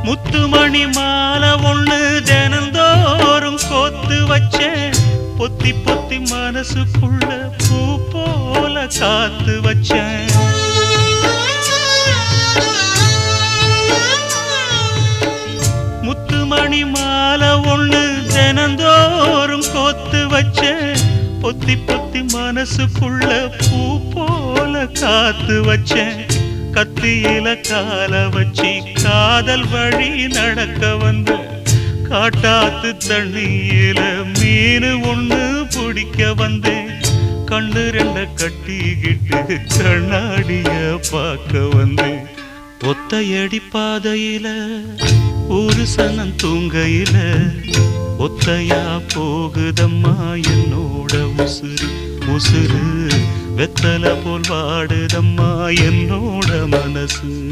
முத்துமணி மாலை ஒண்ணு தினந்தோறும் கோத்து வச்சேன். பொத்தி பொத்தி மனசுக்குள்ள பூ போல காத்து வச்சேன். முத்துமணி மாலை ஒண்ணு தினந்தோறும் கோத்து வச்சேன். பொத்தி பொத்தி மனசுக்குள்ள பூ போல காத்து வச்சேன். கத்தியில கால வச்சி காதல் வழி நடக்க வந்த காட்டாத்து தண்ணியில மீனு ஒண்ணு பிடிக்க வந்தேன். கண்ணு ரெண்ட கட்டிக்கிட்டு கண்ணாடிய பார்க்க வந்தேன். ஒத்தையடி பாதையில ஒரு சனம் தூங்கையில ஒத்தையா போகுதம்மா என்னோட உசுறு. உசுறு வெத்தல போல் வாடுதம்மா என்னோட மனசு.